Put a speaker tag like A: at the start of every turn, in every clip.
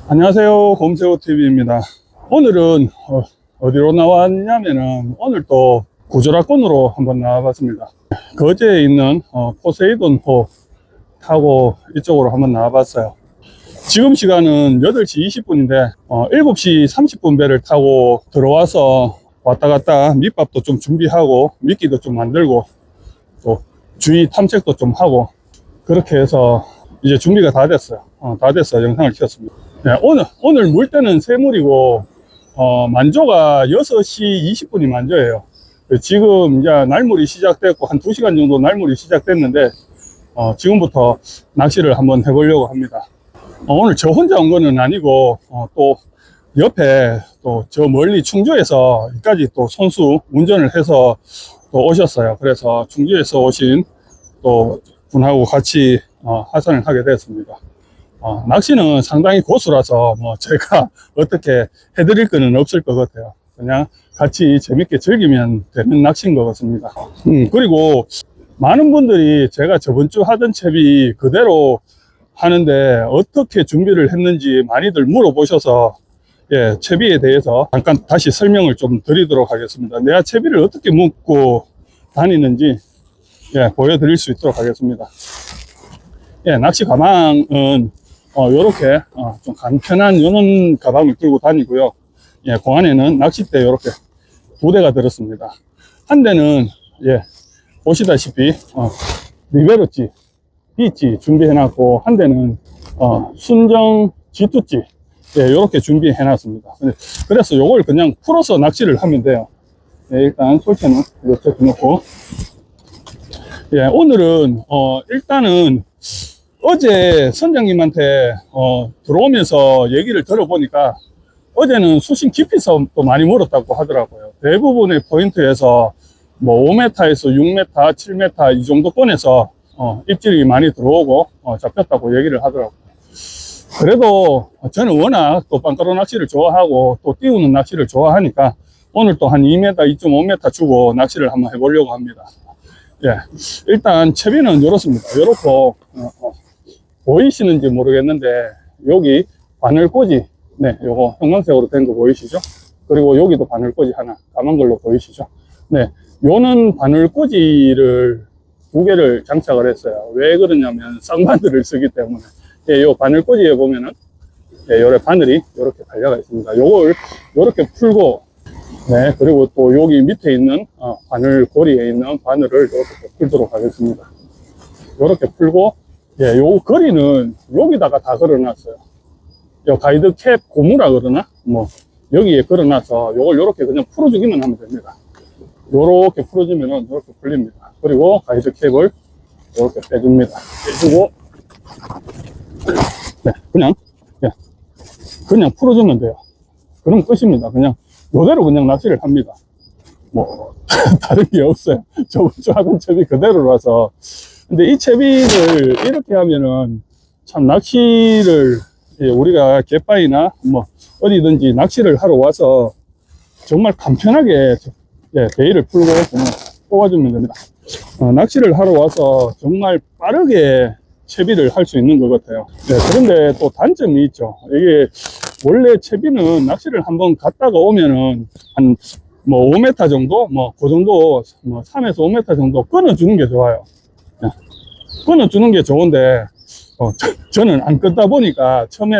A: 안녕하세요, 곰새우TV입니다. 오늘은 어디로 나왔냐면은 오늘 또 구조라권으로 한번 나와봤습니다. 거제에 있는 포세이돈호 타고 이쪽으로 한번 나와봤어요. 지금 시간은 8시 20분인데 7시 30분 배를 타고 들어와서 왔다 갔다 밑밥도 좀 준비하고 미끼도 좀 만들고 또 주위 탐색도 좀 하고 그렇게 해서 이제 준비가 다 됐어요. 다 돼서 영상을 찍었습니다. 네, 오늘 물때는 새물이고 만조가 6시 20분이 만조예요. 지금 이제 날물이 시작됐고 한 2시간 정도 날물이 시작됐는데 지금부터 낚시를 한번 해보려고 합니다. 오늘 저 혼자 온 거는 아니고 또 옆에 또 저 멀리 충주에서 여기까지 또 선수 운전을 해서 또 오셨어요. 그래서 충주에서 오신 또 분하고 같이 하산을 하게 되었습니다. 낚시는 상당히 고수라서 뭐 제가 어떻게 해드릴 거는 없을 것 같아요. 그냥 같이 재밌게 즐기면 되는 낚시인 것 같습니다. 그리고 많은 분들이 제가 저번 주 하던 채비 그대로 하는데 어떻게 준비를 했는지 많이들 물어보셔서 예, 채비에 대해서 잠깐 다시 설명을 좀 드리도록 하겠습니다. 내가 채비를 어떻게 묶고 다니는지 예, 보여드릴 수 있도록 하겠습니다. 예, 낚시 가방은 요렇게 좀 간편한 요런 가방을 들고 다니고요. 예, 그 안에는 낚싯대 요렇게 2대가 들었습니다. 한 대는 예, 보시다시피 리베로찌, B찌 준비해놨고 한 대는 순정 G2찌 예, 요렇게 준비해놨습니다. 그래서 요걸 그냥 풀어서 낚시를 하면 돼요. 예, 일단 설치는 이렇게 놓고 예, 오늘은 일단은 어제 선장님한테 들어오면서 얘기를 들어보니까 어제는 수심 깊이서도 많이 물었다고 하더라고요. 대부분의 포인트에서 뭐 5m에서 6m, 7m 이 정도권에서 입질이 많이 들어오고 잡혔다고 얘기를 하더라고요. 그래도 저는 워낙 또 빵가루 낚시를 좋아하고 또 띄우는 낚시를 좋아하니까 오늘 또 한 2m, 2.5m 주고 낚시를 한번 해보려고 합니다. 예, 일단 채비는 이렇습니다. 이렇고 보이시는지 모르겠는데 여기 바늘꽂이 네, 요거 형광색으로 된 거 보이시죠? 그리고 여기도 바늘꽂이 하나 까만 걸로 보이시죠? 네, 요는 바늘꽂이를 2개를 장착을 했어요. 왜 그러냐면 쌍바늘을 쓰기 때문에 예, 요 바늘꽂이에 보면은 예, 요래 바늘이 이렇게 달려가 있습니다. 요걸 요렇게 풀고 네, 그리고 또 여기 밑에 있는 바늘 고리에 있는 바늘을 이렇게 풀도록 하겠습니다. 이렇게 풀고 예, 요 거리는 여기다가 다 걸어놨어요. 요 가이드 캡 고무라 그러나 뭐 여기에 걸어놔서 요걸 요렇게 그냥 풀어주기만 하면 됩니다. 요렇게 풀어주면은 요렇게 풀립니다. 그리고 가이드 캡을 요렇게 빼줍니다. 빼주고 네, 그냥 풀어주면 돼요. 그럼 끝입니다. 그냥 요대로 그냥 낚시를 합니다. 뭐 다른 게 없어요. 저번 주 하던 채비 그대로라서. 근데 이 채비를 이렇게 하면은 참 낚시를 예, 우리가 갯바위나 뭐 어디든지 낚시를 하러 와서 정말 간편하게 예, 베일을 풀고 그냥 뽑아주면 됩니다. 낚시를 하러 와서 정말 빠르게 채비를 할 수 있는 것 같아요. 네, 그런데 또 단점이 있죠. 이게 원래 채비는 낚시를 한번 갔다가 오면은 한 뭐 5m 정도 뭐 그 정도 뭐 3에서 5m 정도 끊어주는 게 좋아요. 네, 끊어주는 게 좋은데 저는 안 끊다 보니까 처음에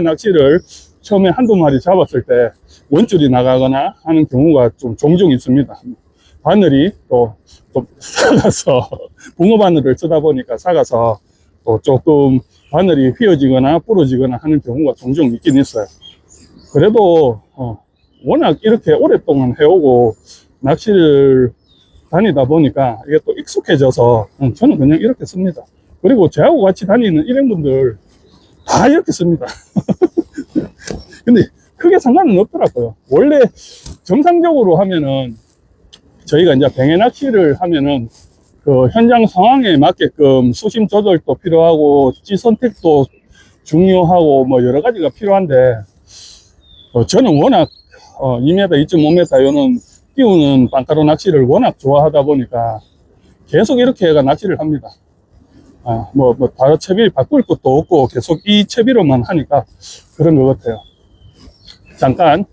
A: 한두 마리 잡았을 때 원줄이 나가거나 하는 경우가 좀 종종 있습니다. 바늘이 또 좀 작아서 붕어 바늘을 쓰다 보니까 작아서 또 조금 바늘이 휘어지거나 부러지거나 하는 경우가 종종 있긴 있어요. 그래도 워낙 이렇게 오랫동안 해오고 낚시를 다니다 보니까 이게 또 익숙해져서 저는 그냥 이렇게 씁니다. 그리고 저하고 같이 다니는 일행분들 다 이렇게 씁니다. 근데 크게 상관은 없더라고요. 원래 정상적으로 하면은 저희가 이제 뱅에 낚시를 하면은 그 현장 상황에 맞게끔 수심 조절도 필요하고 찌 선택도 중요하고 뭐 여러 가지가 필요한데 저는 워낙 2m, 2.5m 요는 띄우는 빵가루 낚시를 워낙 좋아하다 보니까 계속 이렇게 해가 낚시를 합니다. 다른 채비 바꿀 것도 없고 계속 이 채비로만 하니까 그런 것 같아요. 잠깐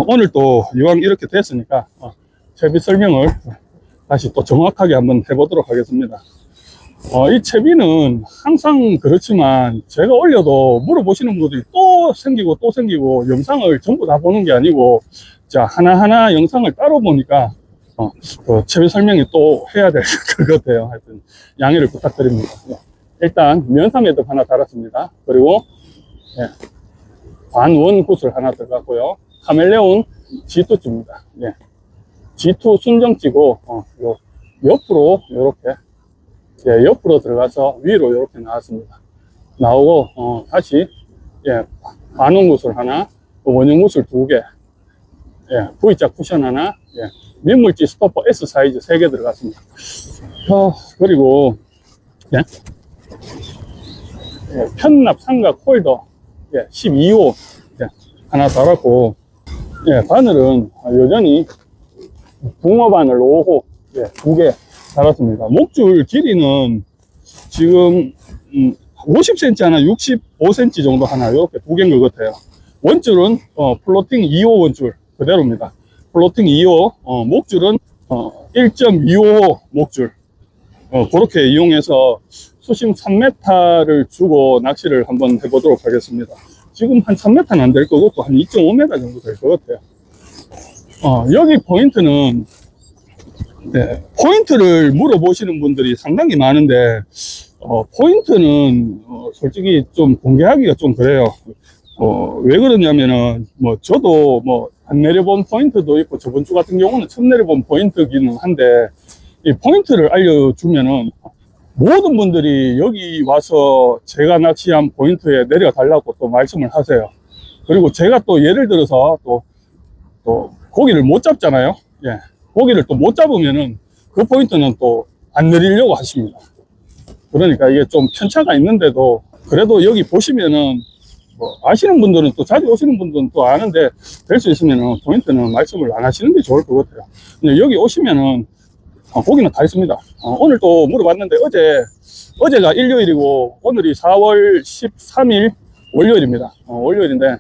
A: 오늘 또 이왕 이렇게 됐으니까 채비 설명을 다시 또 정확하게 한번 해보도록 하겠습니다. 이 채비는 항상 그렇지만 제가 올려도 물어보시는 분들이 또 생기고 영상을 전부 다 보는 게 아니고 자 하나하나 영상을 따로 보니까 그 채비 설명이 또 해야 될 것 같아요. 하여튼 양해를 부탁드립니다. 일단 면사 매듭 하나 달았습니다. 그리고 반원 굿을 하나 들어갔고요. 카멜레온 G2찌입니다. G2 순정찌고 요 옆으로 이렇게 옆으로 들어가서 위로 이렇게 나왔습니다. 나오고 다시 반원 굿을 하나, 원형 굿을 2개, V자 쿠션 하나, 민물지 스토퍼 S 사이즈 3개 들어갔습니다. 그리고 편납 삼각 홀더 12호 하나 달았고, 바늘은 여전히 붕어 바늘 5호 2개 달았습니다. 목줄 길이는 지금 50cm 하나, 65cm 정도 하나 이렇게 2개인 것 같아요. 원줄은 플로팅 2호 원줄 그대로입니다. 플로팅 2호, 목줄은 1.25호 목줄 그렇게 이용해서 수심 3m를 주고 낚시를 한번 해보도록 하겠습니다. 지금 한 3m는 안 될 것 같고 한 2.5m 정도 될 것 같아요. 여기 포인트는 포인트를 물어보시는 분들이 상당히 많은데 포인트는 솔직히 좀 공개하기가 좀 그래요. 왜 그러냐면은 저도 안 내려본 포인트도 있고 저번 주 같은 경우는 처음 내려본 포인트기는 한데 이 포인트를 알려주면은 모든 분들이 여기 와서 제가 낚시한 포인트에 내려달라고 또 말씀을 하세요. 그리고 제가 또 예를 들어서 또 고기를 못 잡잖아요. 고기를 또 못 잡으면은 그 포인트는 또 안 내리려고 하십니다. 그러니까 이게 좀 편차가 있는데도 그래도 여기 보시면은 아시는 분들은 또 자주 오시는 분들은 또 아는데 될 수 있으면은 포인트는 말씀을 안 하시는 게 좋을 것 같아요. 근데 여기 오시면은 고기는 다 있습니다. 오늘 또 물어봤는데 어제가 일요일이고 오늘이 4월 13일 월요일입니다. 월요일인데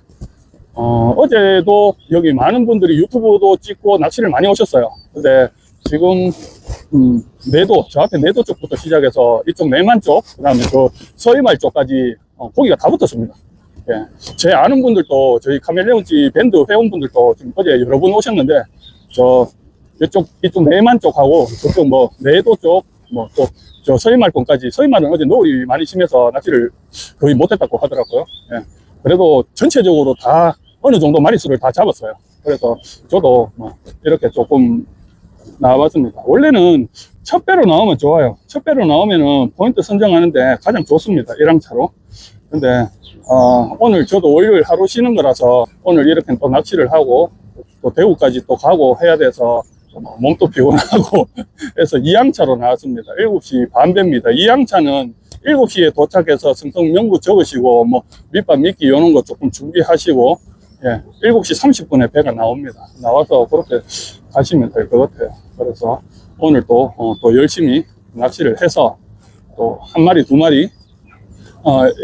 A: 어제도 여기 많은 분들이 유튜브도 찍고 낚시를 많이 오셨어요. 근데 지금 내도, 저 앞에 내도 쪽부터 시작해서 이쪽 내만 쪽, 그 다음에 저 서해말 쪽까지 고기가 다 붙었습니다. 제 아는 분들도 저희 카멜레온지 밴드 회원분들도 지금 어제 여러 분 오셨는데 이쪽 내만 쪽하고 저쪽 내도 쪽, 또 저 서해말권까지, 서해말은 어제 노을이 많이 심해서 낚시를 거의 못했다고 하더라고요. 그래도 전체적으로 다 어느 정도 마리수를 다 잡았어요. 그래서 저도 이렇게 조금 나와봤습니다. 원래는 첫 배로 나오면 좋아요. 첫 배로 나오면은 포인트 선정하는데 가장 좋습니다. 1항차로. 근데 오늘 저도 월요일 하루 쉬는 거라서 오늘 이렇게 또 낚시를 하고 또 대구까지 또 가고 해야 돼서 몸도 피곤하고 해서 2항차로 나왔습니다. 7시 반배입니다. 2항차는 7시에 도착해서 승성 명부 적으시고 밑밥 미끼 요런 거 조금 준비하시고 7시 30분에 배가 나옵니다. 나와서 그렇게 가시면 될 것 같아요. 그래서 오늘 또 열심히 낚시를 해서 또 한 마리, 두 마리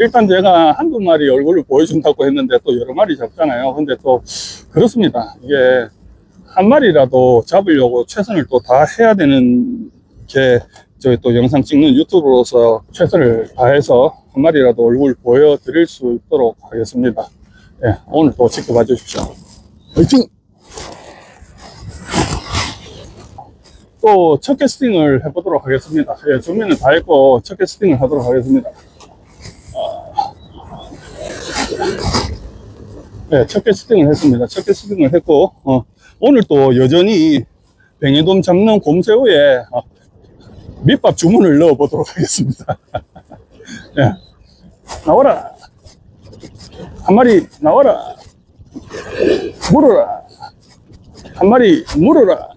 A: 일단 제가 한두 마리 얼굴을 보여준다고 했는데 또 여러 마리 잡잖아요. 근데 또 그렇습니다. 이게 한 마리라도 잡으려고 최선을 또 다 해야 되는 게 저희 또 영상 찍는 유튜브로서 최선을 다해서 한 마리라도 얼굴 보여드릴 수 있도록 하겠습니다. 오늘 또 지켜봐 주십시오. 화이팅! 또 첫 캐스팅을 해보도록 하겠습니다. 준비는 다 했고 첫 캐스팅을 하도록 하겠습니다. 네, 첫 캐스팅을 했습니다. 첫 캐스팅을 했고, 오늘 또 여전히 뱅에돔 잡는 곰새우에 밑밥 주문을 넣어 보도록 하겠습니다. 네. 나와라. 한 마리 나와라. 물어라. 한 마리 물어라.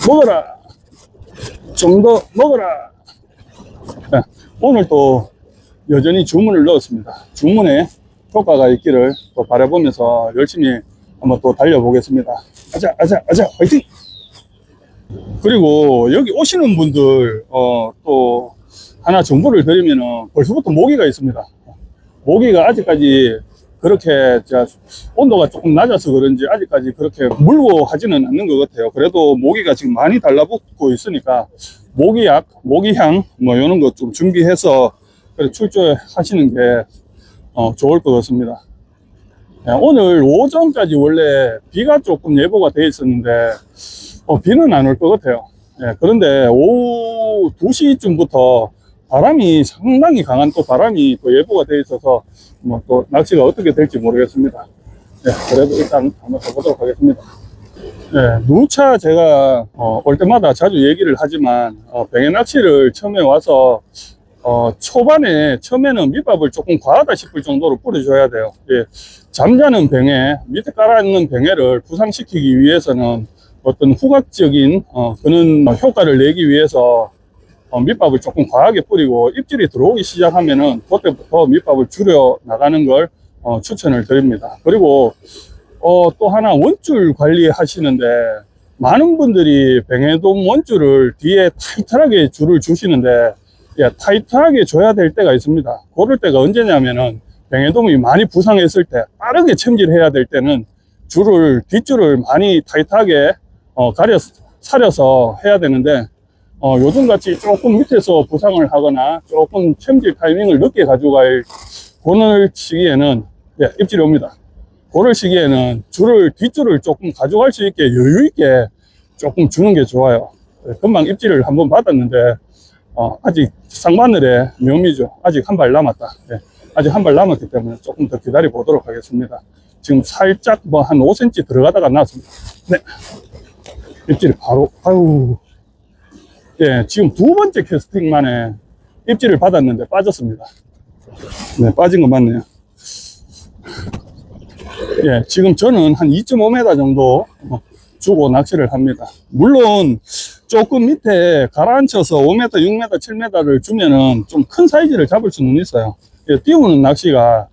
A: 먹어라. 좀 더 먹어라. 네. 오늘 또 여전히 주문을 넣었습니다. 주문에 효과가 있기를 또 바라보면서 열심히 한번 또 달려보겠습니다. 아자, 아자, 아자, 화이팅! 그리고 여기 오시는 분들, 또 하나 정보를 드리면은 벌써부터 모기가 있습니다. 모기가 아직까지 그렇게 온도가 조금 낮아서 그런지 아직까지 그렇게 물고 하지는 않는 것 같아요. 그래도 모기가 지금 많이 달라붙고 있으니까 모기약, 모기향 뭐 이런 거 좀 준비해서 출조하시는 게 좋을 것 같습니다. 오늘 오전까지 원래 비가 조금 예보가 되어 있었는데 비는 안 올 것 같아요. 그런데 오후 2시쯤부터 바람이 상당히 강한 또 바람이 또 예보가 되어 있어서 뭐 또 낚시가 어떻게 될지 모르겠습니다. 그래도 일단 한번 해보도록 하겠습니다. 누차 제가 올 때마다 자주 얘기를 하지만 뱅에 낚시를 처음에 와서 처음에는 밑밥을 조금 과하다 싶을 정도로 뿌려줘야 돼요. 잠자는 뱅에, 밑에 깔아있는 뱅에를 부상시키기 위해서는 어떤 후각적인 그런 효과를 내기 위해서 밑밥을 조금 과하게 뿌리고 입질이 들어오기 시작하면은 그때부터 밑밥을 줄여 나가는 걸 추천을 드립니다. 그리고 또 하나 원줄 관리하시는데 많은 분들이 뱅에돔 원줄을 뒤에 타이트하게 줄을 주시는데 타이트하게 줘야 될 때가 있습니다. 그럴 때가 언제냐면은 뱅에돔이 많이 부상했을 때 빠르게 챔질해야 될 때는 뒷줄을 많이 타이트하게 사려서 해야 되는데 요즘같이 조금 밑에서 부상을 하거나 조금 챔질 타이밍을 늦게 가져갈 그럴 시기에는 입질이 옵니다. 그럴 시기에는 뒷줄을 조금 가져갈 수 있게 여유 있게 조금 주는 게 좋아요. 금방 입질을 한번 받았는데 아직 상바늘에 묘미죠. 아직 한 발 남았다. 아직 한 발 남았기 때문에 조금 더 기다려 보도록 하겠습니다. 지금 살짝 뭐 한 5cm 들어가다가 나왔습니다. 네. 입질이 바로, 지금 두 번째 캐스팅 만에 입질을 받았는데 빠졌습니다. 네, 빠진 거 맞네요. 지금 저는 한 2.5m 정도 주고 낚시를 합니다. 물론 조금 밑에 가라앉혀서 5m, 6m, 7m를 주면은 좀 큰 사이즈를 잡을 수는 있어요. 띄우는 낚시가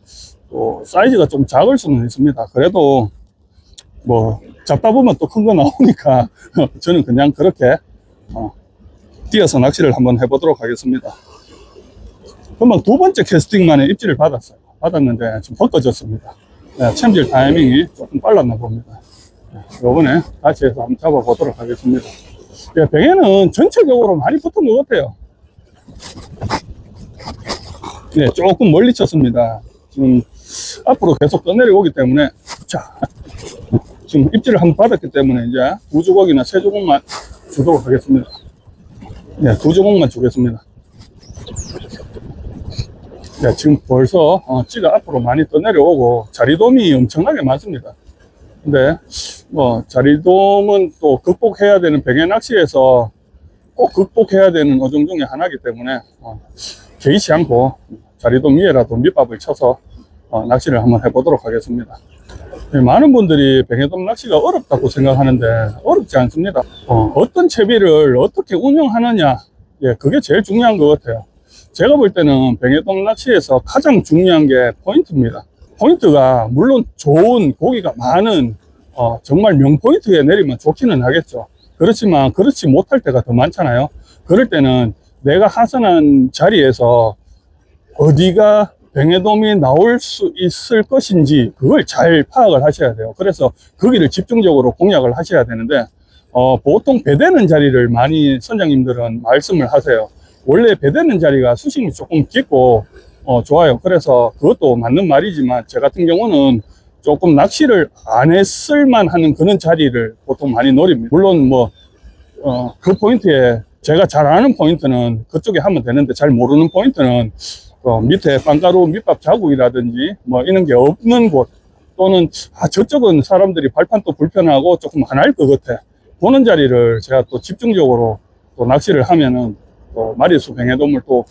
A: 또 사이즈가 좀 작을 수는 있습니다. 그래도 뭐 잡다 보면 또 큰 거 나오니까 저는 그냥 그렇게 띄어서 낚시를 한번 해보도록 하겠습니다. 금방 두 번째 캐스팅만에 입질을 받았는데 좀 벗겨졌습니다. 챔질 타이밍이 조금 빨랐나 봅니다. 요번에 다시 해서 한번 잡아보도록 하겠습니다. 뱅에는 전체적으로 많이 붙은 것 같아요. 조금 멀리 쳤습니다. 지금 앞으로 계속 떠내려오기 때문에 지금 입질을 한번 받았기 때문에 이제 두 주걱이나 세 주걱만 주도록 하겠습니다. 두 주걱만 주겠습니다. 지금 벌써 찌가 앞으로 많이 떠내려오고 자리돔이 엄청나게 많습니다. 근데 뭐 자리돔은 또 극복해야 되는 뱅에 낚시에서 꼭 극복해야 되는 어종 중에 하나이기 때문에 개의치 않고 자리돔 위에라도 밑밥을 쳐서 낚시를 한번 해보도록 하겠습니다. 많은 분들이 뱅에돔 낚시가 어렵다고 생각하는데 어렵지 않습니다. 어떤 채비를 어떻게 운영하느냐, 그게 제일 중요한 것 같아요. 제가 볼 때는 뱅에돔 낚시에서 가장 중요한 게 포인트입니다. 포인트가 물론 좋은 고기가 많은 정말 명포인트에 내리면 좋기는 하겠죠. 그렇지만 그렇지 못할 때가 더 많잖아요. 그럴 때는 내가 하선한 자리에서 어디가 뱅에돔이 나올 수 있을 것인지 그걸 잘 파악을 하셔야 돼요. 그래서 거기를 집중적으로 공략을 하셔야 되는데 보통 배대는 자리를 많이 선장님들은 말씀을 하세요. 원래 배대는 자리가 수심이 조금 깊고 좋아요. 그래서 그것도 맞는 말이지만 제 같은 경우는 조금 낚시를 안 했을만 하는 그런 자리를 보통 많이 노립니다. 물론 그 포인트에 제가 잘 아는 포인트는 그쪽에 하면 되는데 잘 모르는 포인트는 밑에 빵가루 밑밥 자국이라든지 뭐 이런 게 없는 곳, 또는 저쪽은 사람들이 발판도 불편하고 조금 안 할 것 같아. 보는 자리를 제가 또 집중적으로 또 낚시를 하면은 또 마리수 뱅에돔을 또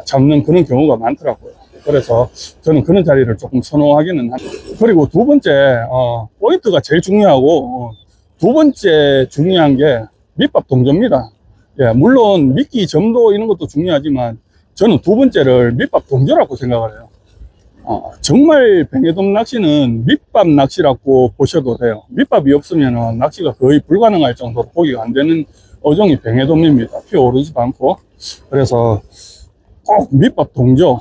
A: 잡는 그런 경우가 많더라고요. 그래서 저는 그런 자리를 조금 선호하기는 합니다. 그리고 두 번째, 포인트가 제일 중요하고, 두 번째 중요한 게 밑밥 동조입니다. 예, 물론 미끼 점도 이런 것도 중요하지만 저는 두 번째를 밑밥 동조라고 생각을 해요. 정말 뱅에돔 낚시는 밑밥 낚시라고 보셔도 돼요. 밑밥이 없으면 낚시가 거의 불가능할 정도로 보기가 안 되는 어종이 뱅에돔입니다. 피어오르지도 않고. 그래서 꼭 밑밥 동조,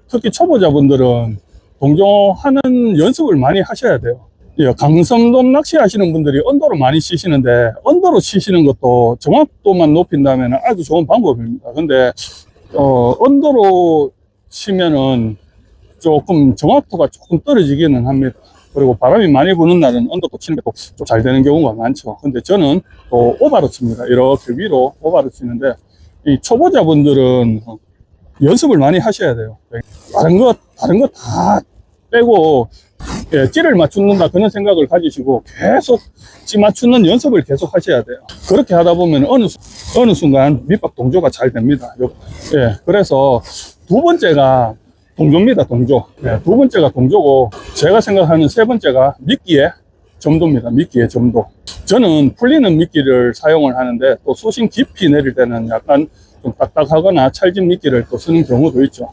A: 특히 초보자분들은 동조하는 연습을 많이 하셔야 돼요. 예, 강섬돔 낚시 하시는 분들이 언도로 많이 치시는데, 언도로 치시는 것도 정확도만 높인다면 아주 좋은 방법입니다. 근데 언도로 치면은 조금 정확도가 조금 떨어지기는 합니다. 그리고 바람이 많이 부는 날은 언더도 치는 게 또 좀 잘 되는 경우가 많죠. 근데 저는 또 오바로 칩니다. 이렇게 위로 오바로 치는데, 이 초보자분들은 연습을 많이 하셔야 돼요. 다른 거 다 빼고, 예, 찌를 맞춘다 그런 생각을 가지시고 계속 찌 맞추는 연습을 계속 하셔야 돼요. 그렇게 하다 보면 어느 순간 밑밥 동조가 잘 됩니다. 예, 그래서 두 번째가 동조입니다. 동조. 예, 두 번째가 동조고, 제가 생각하는 세 번째가 미끼의 점도입니다. 미끼의 점도. 저는 풀리는 미끼를 사용을 하는데, 또 수심 깊이 내릴 때는 약간 좀 딱딱하거나 찰진 미끼를 또 쓰는 경우도 있죠.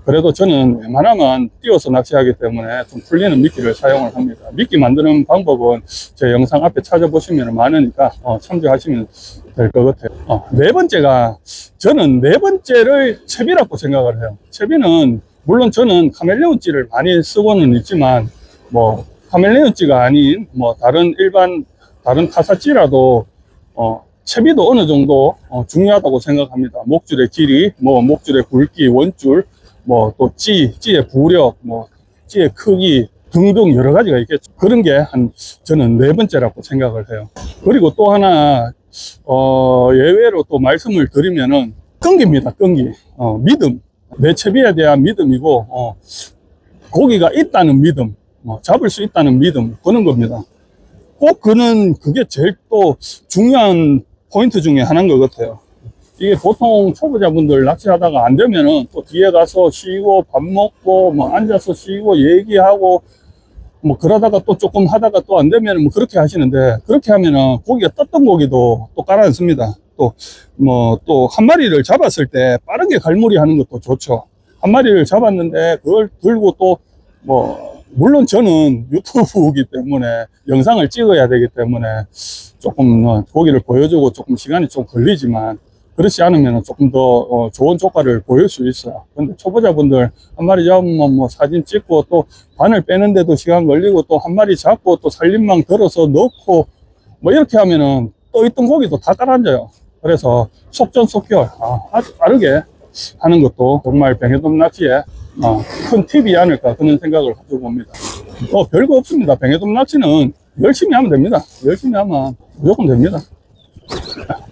A: 그래도 저는 웬만하면 띄워서 낚시하기 때문에 좀 풀리는 미끼를 사용을 합니다. 미끼 만드는 방법은 제 영상 앞에 찾아보시면 많으니까 참조하시면 될 것 같아요. 네 번째가, 저는 네 번째를 채비라고 생각을 해요. 채비는 물론 저는 카멜레온 찌를 많이 쓰고는 있지만, 뭐 카멜레온 찌가 아닌 뭐 다른 타사찌라도 채비도 어느 정도 중요하다고 생각합니다. 목줄의 길이, 뭐 목줄의 굵기, 원줄, 뭐 또 찌의 부력, 뭐 찌의 크기 등등 여러 가지가 있겠죠. 그런 게 저는 네 번째라고 생각을 해요. 그리고 또 하나 예외로 또 말씀을 드리면은 끈기입니다. 끈기. 믿음. 내 채비에 대한 믿음이고, 고기가 있다는 믿음, 잡을 수 있다는 믿음, 그런 겁니다. 꼭 그게 제일 또 중요한 포인트 중에 하나인 것 같아요. 이게 보통 초보자분들 낚시하다가 안 되면은 또 뒤에 가서 쉬고 밥 먹고 뭐 앉아서 쉬고 얘기하고 뭐 그러다가 또 조금 하다가 또 안 되면은 뭐 그렇게 하시는데, 그렇게 하면은 고기가 떴던 고기도 또 가라앉습니다. 또 뭐 또 한 마리를 잡았을 때 빠르게 갈무리 하는 것도 좋죠. 한 마리를 잡았는데 그걸 들고 또 뭐 물론 저는 유튜브이기 때문에 영상을 찍어야 되기 때문에 조금 고기를 보여주고 조금 시간이 좀 걸리지만, 그렇지 않으면 조금 더 좋은 조과를 보일 수 있어요. 근데 초보자분들 한 마리 잡으면 뭐 사진 찍고 또 바늘 빼는데도 시간 걸리고 또 한 마리 잡고 또 살림망 들어서 넣고 뭐 이렇게 하면은 또 있던 고기도 다 가라앉아요. 그래서 속전속결 아주 빠르게 하는 것도 정말 뱅에돔 낚시에 큰 팁이 아닐까 그런 생각을 가지고 봅니다. 별거 없습니다. 뱅에돔 낚시는 열심히 하면 됩니다. 열심히 하면 무조건 됩니다.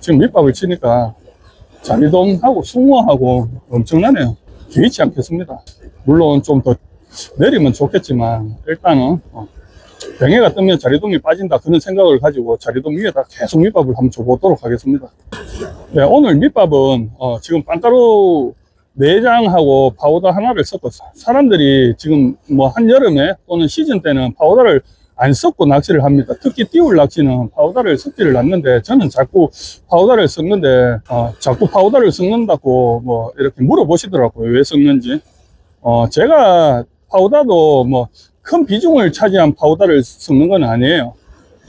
A: 지금 밑밥을 치니까 자리돔하고 숭어하고 엄청나네요. 개의치 않겠습니다. 물론 좀 더 내리면 좋겠지만 일단은 뱅에가 뜨면 자리돔이 빠진다 그런 생각을 가지고 자리돔 위에다 계속 밑밥을 한번 줘보도록 하겠습니다. 네, 오늘 밑밥은 지금 빵가루 4장하고 파우더 하나를 섞었어요. 사람들이 지금 뭐 한여름에 또는 시즌 때는 파우더를 안 섞고 낚시를 합니다. 특히 띄울 낚시는 파우더를 섞지를 않는데, 저는 자꾸 파우더를 섞는데 자꾸 파우더를 섞는다고 뭐 이렇게 물어보시더라고요. 왜 섞는지. 제가 파우더도 뭐 큰 비중을 차지한 파우더를 섞는 건 아니에요.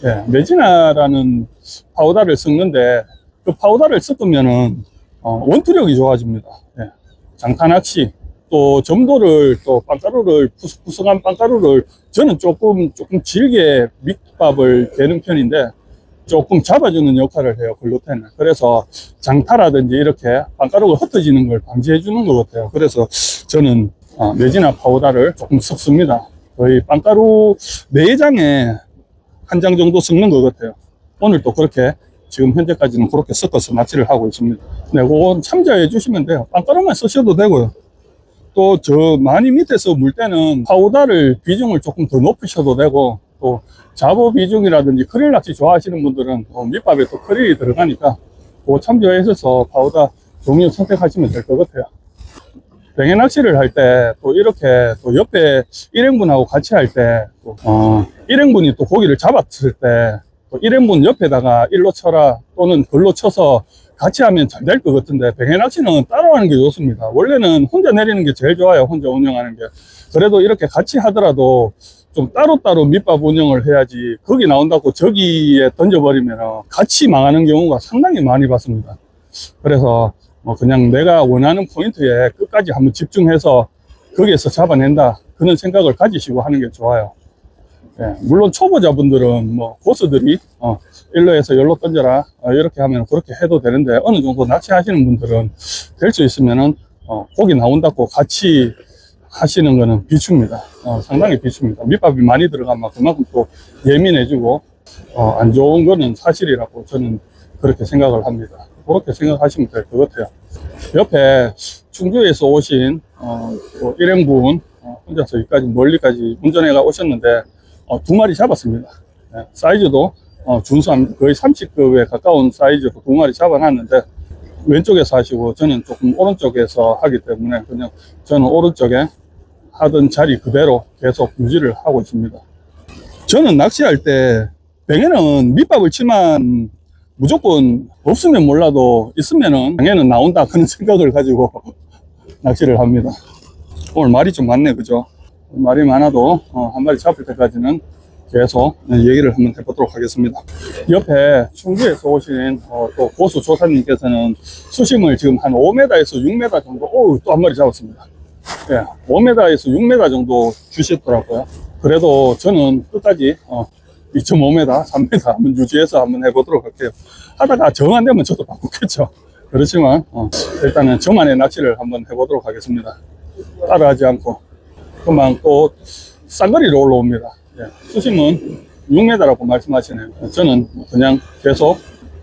A: 예, 메지나라는 파우더를 섞는데, 그 파우더를 섞으면은 원투력이 좋아집니다. 예, 장타 낚시, 또 점도를, 또 빵가루를, 푸석푸석한 빵가루를 저는 조금 질게 밑밥을 대는 편인데 조금 잡아주는 역할을 해요, 글루텐을. 그래서 장타라든지 이렇게 빵가루가 흩어지는 걸 방지해 주는 것 같아요. 그래서 저는 메지나 파우더를 조금 섞습니다. 거의 빵가루 4장에 1장 정도 섞는 것 같아요. 오늘도 그렇게 지금 현재까지는 그렇게 섞어서 낚시를 하고 있습니다. 네, 그건 참조해 주시면 돼요. 빵가루만 쓰셔도 되고요. 또 저 많이 밑에서 물 때는 파우다를 비중을 조금 더 높이셔도 되고, 또 잡어 비중이라든지 크릴 낚시 좋아하시는 분들은 밑밥에 또 크릴이 들어가니까 그거 참조해서 파우다 종류 선택하시면 될 것 같아요. 뱅에 낚시를 할 때 또 이렇게 또 옆에 일행분하고 같이 할 때 일행분이 또 고기를 잡았을 때 또 일행분 옆에다가 일로 쳐라 또는 글로 쳐서 같이 하면 잘 될 것 같은데, 뱅에 낚시는 따로 하는 게 좋습니다. 원래는 혼자 내리는 게 제일 좋아요. 혼자 운영하는 게. 그래도 이렇게 같이 하더라도 좀 따로따로 밑밥 운영을 해야지, 거기 나온다고 저기에 던져버리면 같이 망하는 경우가 상당히 많이 봤습니다. 그래서 그냥 내가 원하는 포인트에 끝까지 한번 집중해서 거기에서 잡아낸다, 그런 생각을 가지시고 하는 게 좋아요. 예, 물론 초보자분들은 고수들이 일로 해서 열로 던져라 이렇게 하면 그렇게 해도 되는데, 어느 정도 낚시하시는 분들은 될 수 있으면은 고기 나온다고 같이 하시는 거는 비춥니다. 상당히 비춥니다. 밑밥이 많이 들어가면 그만큼 또 예민해지고 안 좋은 거는 사실이라고 저는 그렇게 생각을 합니다. 그렇게 생각하시면 될 것 같아요. 옆에 충주에서 오신 일행분 혼자서 여기까지 멀리까지 운전해가 오셨는데 2마리 잡았습니다. 네, 사이즈도 준수한 거의 30급에 가까운 사이즈로 2마리 잡아놨는데, 왼쪽에서 하시고 저는 조금 오른쪽에서 하기 때문에 그냥 저는 오른쪽에 하던 자리 그대로 계속 유지를 하고 있습니다. 저는 낚시할 때 뱅에는 밑밥을 치면 무조건 없으면 몰라도 있으면은 뱅에는 나온다, 그런 생각을 가지고 낚시를 합니다. 오늘 말이 좀 많네, 그죠? 말이 많아도 한 마리 잡을 때까지는 계속 얘기를 한번 해보도록 하겠습니다. 옆에 충주에서 오신 또 고수 조사님께서는 수심을 지금 한 5m에서 6m 정도, 또 한 마리 잡았습니다. 예, 5m에서 6m 정도 주시더라고요. 그래도 저는 끝까지 2.5m, 3m 한번 유지해서 한번 해보도록 할게요. 하다가 정 안 되면 저도 바꾸겠죠. 그렇지만 일단은 저만의 낚시를 한번 해보도록 하겠습니다. 따라하지 않고. 금방 또 쌍거리로 올라옵니다. 예, 수심은 6m라고 말씀하시네요. 저는 그냥 계속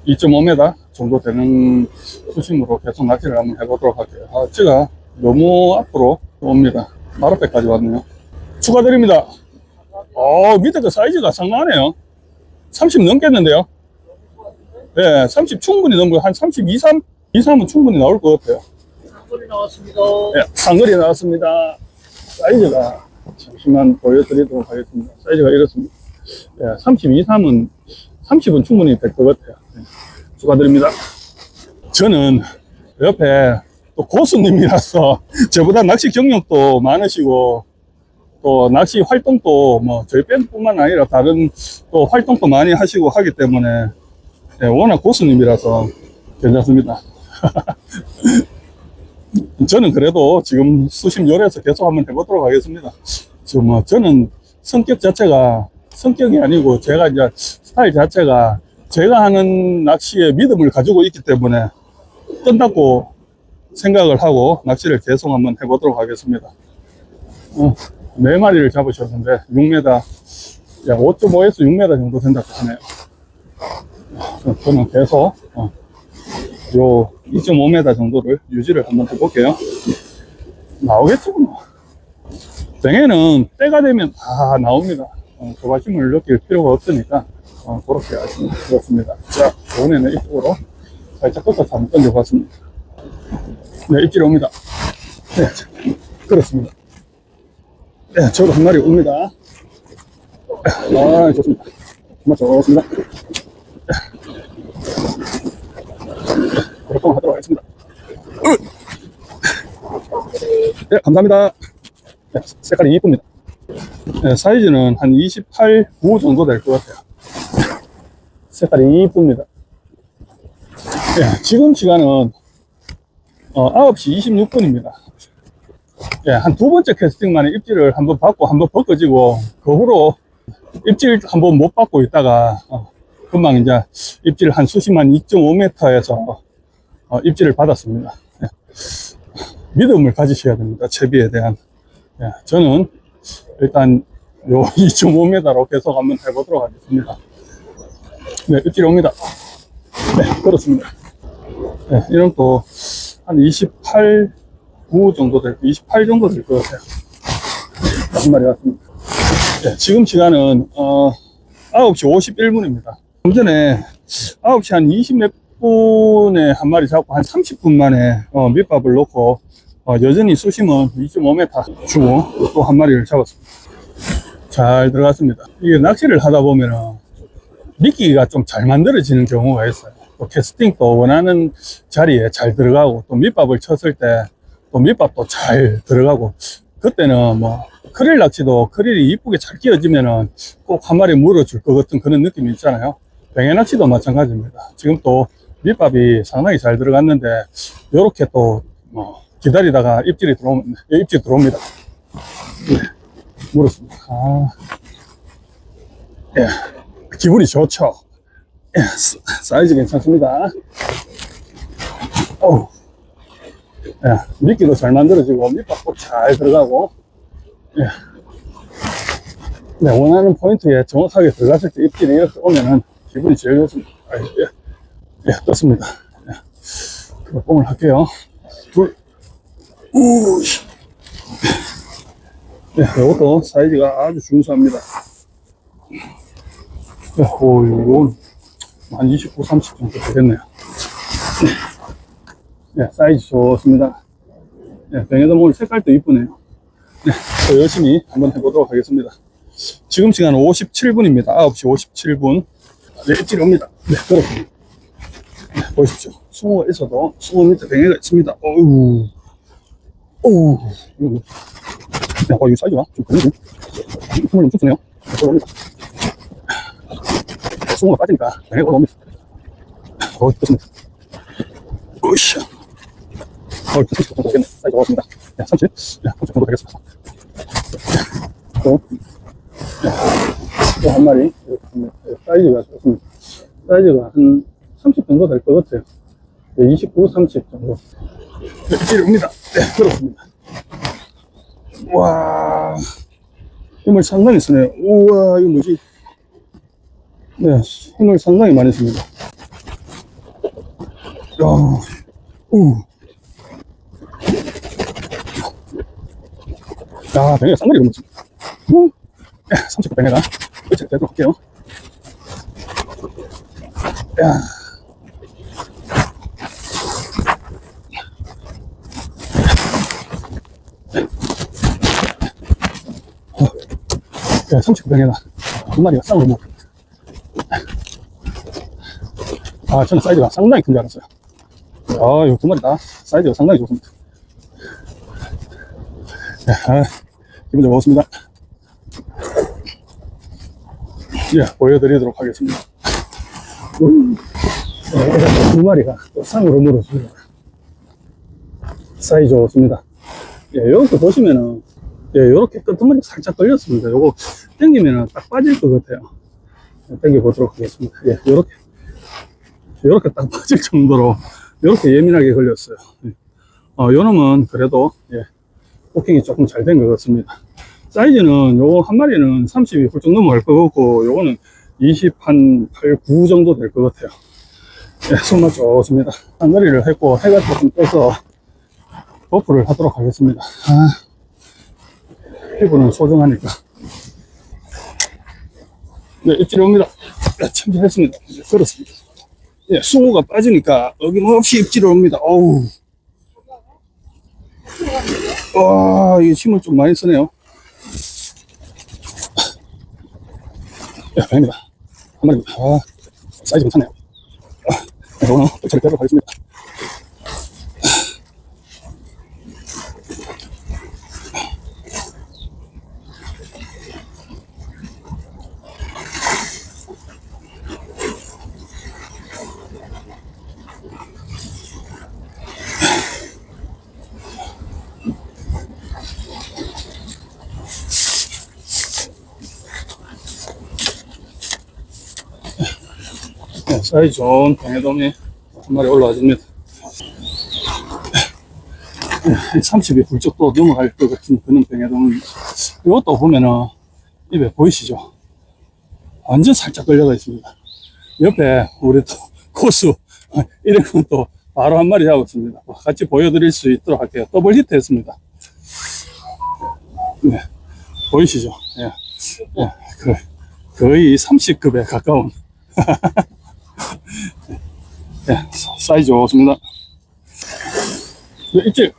A: 2.5m 정도 되는 수심으로 계속 낚시를 한번 해보도록 할게요. 제가 너무 앞으로 옵니다. 바로 앞에까지 왔네요. 축하드립니다. 밑에 그 사이즈가 상당하네요. 30 넘겠는데요. 예, 30 충분히 넘고 한 32, 3은 충분히 나올 것 같아요.
B: 상거리 나왔습니다.
A: 예, 상거리 나왔습니다. 사이즈가 잠시만 보여드리도록 하겠습니다. 사이즈가 이렇습니다. 예, 32, 3은 30은 충분히 될 것 같아요. 예, 축하드립니다. 저는 옆에 또 고수님이라서 저보다 낚시 경력도 많으시고 또 낚시 활동도 저희 밴드뿐만 아니라 다른 또 활동도 많이 하시고 하기 때문에 예, 워낙 고수님이라서 괜찮습니다. 저는 그래도 지금 수심 열에서 계속 한번 해보도록 하겠습니다. 지금 저는 성격이 아니고 제가 이제 스타일 자체가 제가 하는 낚시에 믿음을 가지고 있기 때문에 뜬다고 생각을 하고 낚시를 계속 한번 해보도록 하겠습니다. 4마리를 잡으셨는데 6m, 약 5.5에서 6m 정도 된다고 하네요. 저는 계속 요 2.5m 정도를 유지를 한번 해볼게요. 나오겠죠 뭐. 뱅에는 때가 되면 다 나옵니다. 조바심을 느낄 필요가 없으니까 그렇게 하시면 되겠습니다. 자, 이번에는 이쪽으로 살짝 꺾어서 한번 던져봤습니다. 네, 입질이 옵니다. 네, 그렇습니다. 네, 저도 한 마리 옵니다. 좋습니다. 정말 좋습니다. 그렇게 하도록 하겠습니다. 네, 감사합니다. 네, 색깔이 이쁩니다. 네, 사이즈는 한 28, 9 정도 될 것 같아요. 색깔이 이쁩니다. 네, 지금 시간은 9시 26분입니다. 예, 한 2번째 캐스팅 만에 입질을 한번 받고 한번 벗겨지고 그 후로 입질 한번 못 받고 있다가 금방 이제 입질 한 수심한 2.5m에서 입질을 받았습니다. 예, 믿음을 가지셔야 됩니다. 채비에 대한. 예, 저는 일단 요 2.5m로 계속 한번 해보도록 하겠습니다. 네, 입질이 옵니다. 네, 그렇습니다. 네, 이런 또 한 28, 29 정도 될, 28 정도 될 것 같아요. 한 마리 왔습니다. 네, 지금 시간은, 9시 51분입니다. 좀 전에 9시 한 20 몇 분에 한 마리 잡고 한 30분 만에, 밑밥을 놓고, 여전히 수심은 2.5m 주고 또 한 마리를 잡았습니다. 잘 들어갔습니다. 이게 낚시를 하다 보면은 미끼가 좀 잘 만들어지는 경우가 있어요. 또 캐스팅도 원하는 자리에 잘 들어가고, 또 밑밥을 쳤을 때 또 밑밥도 잘 들어가고, 그때는 뭐 크릴 낚시도 크릴이 이쁘게 잘 끼어지면은 꼭 한 마리 물어줄 것 같은 그런 느낌이 있잖아요. 뱅에 낚시도 마찬가지입니다. 지금 또 밑밥이 상당히 잘 들어갔는데 요렇게 또 기다리다가 입질이 들어옵니다. 네, 물었습니다. 예, 기분이 좋죠. 예, 사이즈 괜찮습니다. 어우, 예, 미끼도 잘 만들어지고 밑밥도 잘 들어가고, 예, 네, 원하는 포인트에 정확하게 들어갔을 때 입질이 이렇게 오면은 기분이 제일 좋습니다. 예, 예, 떴습니다. 예, 뽕을 할게요. 둘, 우씨. 네, 이것도 사이즈가 아주 준수합니다. 네, 이건 한 29, 30 정도 되겠네요. 네, 사이즈 좋습니다. 네, 뱅에돔 오늘 색깔도 이쁘네요. 네, 또 열심히 한번 해보도록 하겠습니다. 지금 시간 57분입니다. 9시 57분. 네, 입질이 옵니다. 네, 그렇습니다. 네, 보십시오. 숭어가 있어도 숭어 밑에 뱅에가 있습니다. 어우, 어우, 이거 사이즈가 좀 그런데 힘을 좀 줬네요. 올라옵니다. 숭어가 빠지니까 뱅에가 올라옵니다. 좋습니다. 으쌰. 30 정도 되겠네. 사이즈 좋았습니다. 네, 30. 네, 30 정도 되겠습니다. 또 한 마리. 사이즈가 좋습니다. 사이즈가 한 30 정도 될 것 같아요. 네, 29, 30 정도. 네, 입질이 옵니다. 네, 그렇습니다. 와, 힘을 상당히 쓰네요. 우와, 이거 뭐지? 네, 힘을 상당히 많이 씁니다. 야, 야, 뱅에가 쌍거리 너무 습니다. 네, 30분 뱅에가 끝을 되도록 할게요. 야. 네, 30분 뱅에가 두 마리가 쌍으로 먹습니다. 저는 사이즈가 상당히 큰 줄 알았어요. 이거 두 마리 다 사이즈가 상당히 좋습니다. 네, 기분 좀 먹었습니다. 예, 보여드리도록 하겠습니다. 두 마리가 또 쌍으로 물어줍니다. 사이즈 좋습니다. 예, 요렇게 보시면은, 예, 요렇게 끄트머리 살짝 걸렸습니다. 요거 당기면은 딱 빠질 것 같아요. 당겨 보도록 하겠습니다. 예, 요렇게 딱 빠질 정도로 요렇게 예민하게 걸렸어요. 요 놈은 그래도, 예, 포킹이 조금 잘 된 것 같습니다. 사이즈는 요거 한 마리는 30이 훌쩍 넘어갈 것 같고, 요거는 20, 한 8, 9 정도 될 것 같아요. 예, 손맛 좋습니다. 한 마리를 했고, 해가 조금 떠서 버프를 하도록 하겠습니다. 피부는 소중하니까. 네, 입질이 옵니다. 네, 참전했습니다. 네, 그렇습니다. 예, 숭어가 빠지니까 어김없이 입질이 옵니다. 어우. 와, 이게 힘을 좀 많이 쓰네요. 예, 뱅입니다. 한 마리입니다. 사이즈 괜찮네요. 네, 오늘 또 처리하도록 하겠습니다. 네, 사이즈 좋은 뱅에돔이 한 마리 올라와줍니다. 30이 훌쩍 또 넘어갈 것 같은 그런 뱅에돔이. 이것도 보면은 입에 보이시죠? 완전 살짝 걸려가 있습니다. 옆에 우리 또 고수 이런 건 또 바로 한 마리 잡았습니다. 같이 보여드릴 수 있도록 할게요. 더블 히트 했습니다. 네. 보이시죠? 예. 예. 거의 30급에 가까운. 예. 사이즈 좋습니다. 네, 입질.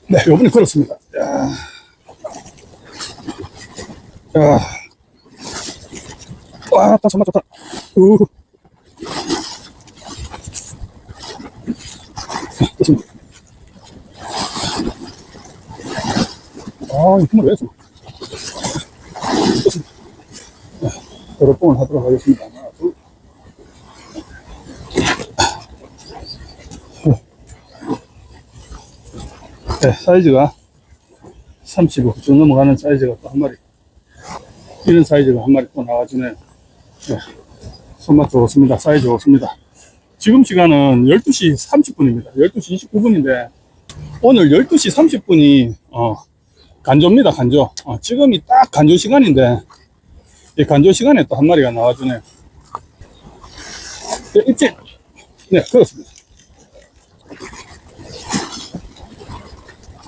A: 네, 요번에 걸었습니다. 야. 야. 와, 정말 좋다. 됐습니다. 아, 이거 왜 했어? 됐습니다. 여러 번을 하도록 하겠습니다. 하나, 둘. 네, 사이즈가 35 좀 넘어가는 사이즈가 또 한 마리. 이런 사이즈가 한 마리 또 나와주네요. 네, 손맛 좋습니다. 사이즈 좋습니다. 지금 시간은 12시 30분입니다. 12시 29분인데, 오늘 12시 30분이, 간조입니다, 간조. 지금이 딱 간조 시간인데, 이 간조 시간에 또 한 마리가 나와주네요. 네, 입질. 네, 그렇습니다.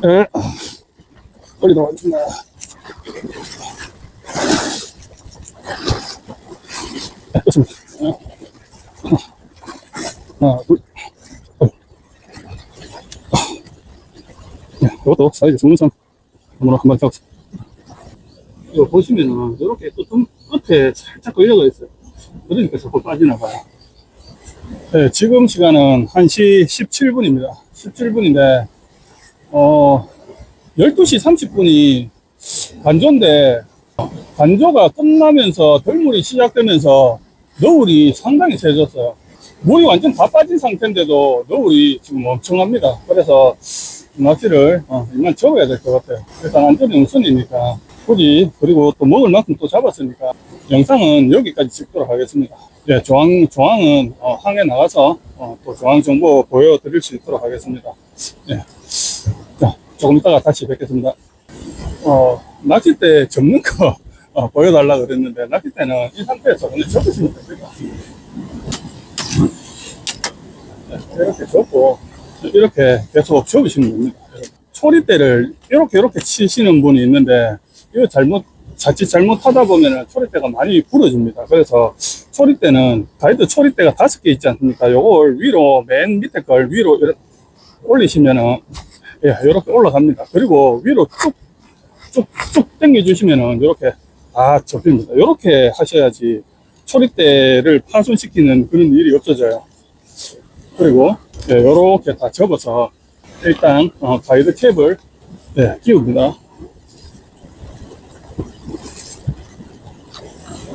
A: 네, 머리 나왔습니다. 네, 그렇습니다. 하나, 둘. 네, 이것도 사이즈 좋은 선. 아무나 한번 잡았어요. 이거 보시면은, 이렇게 또 끝에 살짝 걸려가 있어요. 그러니까 자꾸 빠지나봐요. 네, 지금 시간은 1시 17분입니다. 17분인데, 12시 30분이 간조인데, 간조가 끝나면서 덜물이 시작되면서 너울이 상당히 세졌어요. 물이 완전 다 빠진 상태인데도 너울이 지금 엄청납니다. 그래서 낚시를 이만 접어야 될 것 같아요. 일단 안전이 우선이니까 굳이, 그리고 또 먹을 만큼 또 잡았으니까 영상은 여기까지 찍도록 하겠습니다. 예, 조항은 항에 나가서 또 조항 정보 보여드릴 수 있도록 하겠습니다. 예. 자, 조금 이따가 다시 뵙겠습니다. 낚싯대 접는 거 보여달라 그랬는데, 낚싯대는 이 상태에서 그냥 접으시면 됩니다. 네, 이렇게 접고 이렇게 계속 접으시면 됩니다. 초리대를 이렇게 치시는 분이 있는데, 이거 자칫 잘못하다 보면은 초리대가 많이 부러집니다. 그래서 초리대는, 가이드 초리대가 5개 있지 않습니까? 요걸 위로, 맨 밑에 걸 위로 이렇게 올리시면은, 예, 이렇게 올라갑니다. 그리고 위로 쭉 당겨주시면은 이렇게 다 접힙니다. 이렇게 하셔야지 초리대를 파손시키는 그런 일이 없어져요. 그리고 예, 이렇게 다 접어서 일단 가이드 캡을 예, 끼웁니다.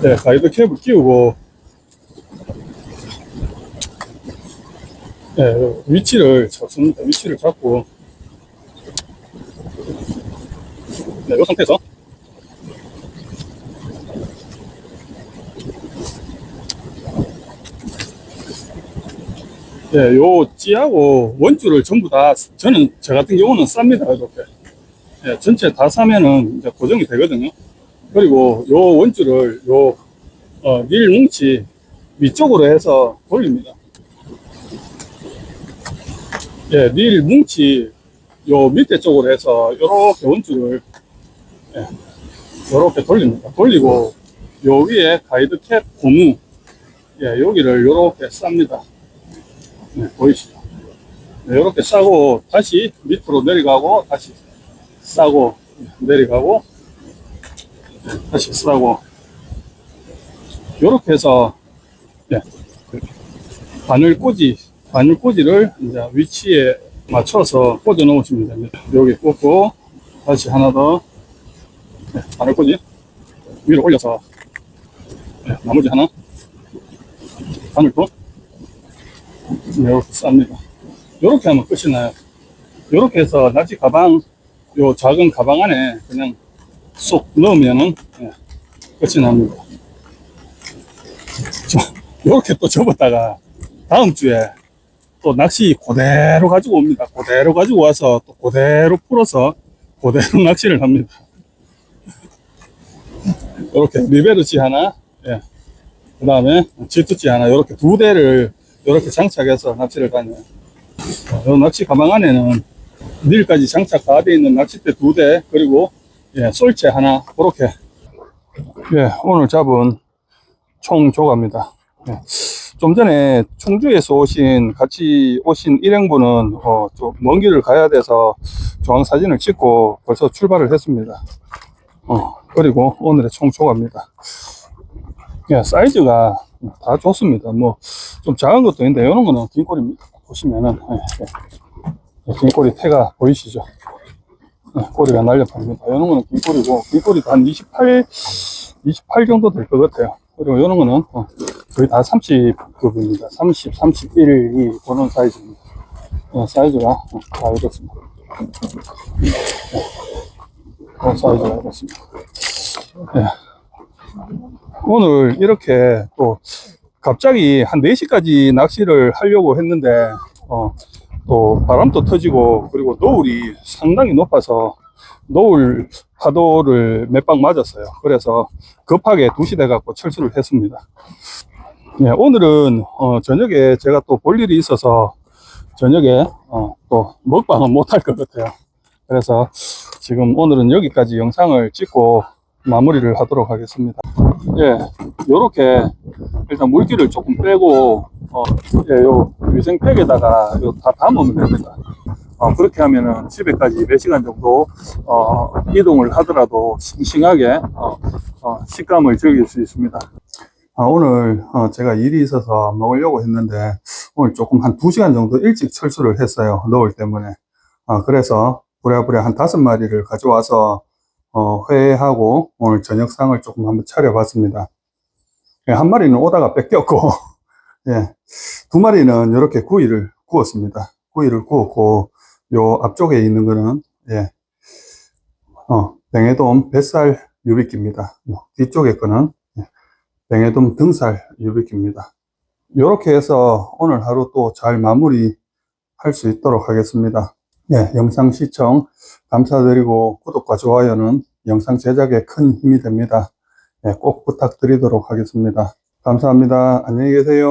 A: 네, 가이드 캡을 끼우고 예, 위치를 잡습니다. 위치를 잡고 네, 이 상태에서 예, 요 찌하고 원줄을 전부 다, 저 같은 경우는 쌉니다. 이렇게. 예, 전체 다 싸면은 이제 고정이 되거든요. 그리고 요 원줄을 닐 뭉치 위쪽으로 해서 돌립니다. 예, 닐 뭉치 요 밑에 쪽으로 해서 요렇게 원줄을 예, 요렇게 돌립니다. 돌리고 요 위에 가이드 캡 고무 예, 여기를 요렇게 쌉니다. 네, 보이시죠? 네, 이렇게 싸고 다시 밑으로 내려가고 다시 싸고 내려가고 네, 다시 싸고 이렇게 해서 네, 바늘꽂이를 이제 위치에 맞춰서 꽂아 놓으시면 됩니다. 여기 꽂고 다시 하나 더 네, 바늘꽂이 위로 올려서 네, 나머지 하나 바늘도 이렇게 쌉니다. 이렇게 하면 끝이 나요. 이렇게 해서 낚시 가방, 요 작은 가방 안에 그냥 쏙 넣으면은 예, 끝이 납니다. 이렇게 또 접었다가 다음 주에 또 낚시 그대로 가지고 옵니다. 그대로 가지고 와서 또 그대로 풀어서 그대로 낚시를 합니다. 이렇게 리베르치 하나, 예. 그 다음에 G2G 하나, 이렇게 두 대를 이렇게 장착해서 낚시를 다녀요. 이 낚시 가방 안에는 내일까지 장착 다 되어 있는 낚싯대 2대, 그리고 예, 쏠채 하나, 그렇게 예, 오늘 잡은 총조갑니다. 예. 좀 전에 충주에서 같이 오신 일행분은 좀 먼 길을 가야 돼서 중앙 사진을 찍고 벌써 출발을 했습니다. 그리고 오늘의 총조갑니다. 예, 사이즈가 다 좋습니다. 뭐 좀 작은 것도 있는데 이런 거는 긴 꼬리입니다. 보시면은 예, 긴 꼬리 태가 보이시죠? 예, 꼬리가 날렵합니다. 이런 거는 긴 꼬리고, 긴 꼬리도 한 28 정도 될 것 같아요. 그리고 이런 거는 거의 다 30급입니다. 30, 31, 2 그런 사이즈입니다. 사이즈가 다 이렇습니다. 그런 사이즈가 이렇습니다. 예. 오늘 이렇게 또 갑자기 한 4시까지 낚시를 하려고 했는데 또 바람도 터지고, 그리고 노을이 상당히 높아서 노을 파도를 몇 방 맞았어요. 그래서 급하게 2시 돼 갖고 철수를 했습니다. 예, 오늘은 저녁에 제가 또 볼 일이 있어서 저녁에 또 먹방은 못할 것 같아요. 그래서 지금 오늘은 여기까지 영상을 찍고 마무리를 하도록 하겠습니다. 예, 요렇게 일단 물기를 조금 빼고 예, 요 위생팩에다가 다 담으면 됩니다. 그렇게 하면은 집에까지 몇 시간 정도 이동을 하더라도 싱싱하게 식감을 즐길 수 있습니다. 오늘 제가 일이 있어서 먹으려고 했는데 오늘 조금 한 2시간 정도 일찍 철수를 했어요. 노을 때문에. 그래서 부랴부랴 한 5마리를 가져와서 회하고 오늘 저녁상을 조금 한번 차려봤습니다. 예, 한 마리는 오다가 뺏겼고 예, 2마리는 이렇게 구이를 구웠습니다. 구이를 구웠고, 요 앞쪽에 있는 거는 예, 뱅에돔 뱃살 유비끼입니다. 뒤쪽에 거는 뱅에돔 등살 유비끼입니다. 이렇게 해서 오늘 하루 또 잘 마무리 할 수 있도록 하겠습니다. 예, 영상 시청 감사드리고, 구독과 좋아요는 영상 제작에 큰 힘이 됩니다. 예, 꼭 부탁드리도록 하겠습니다. 감사합니다. 안녕히 계세요.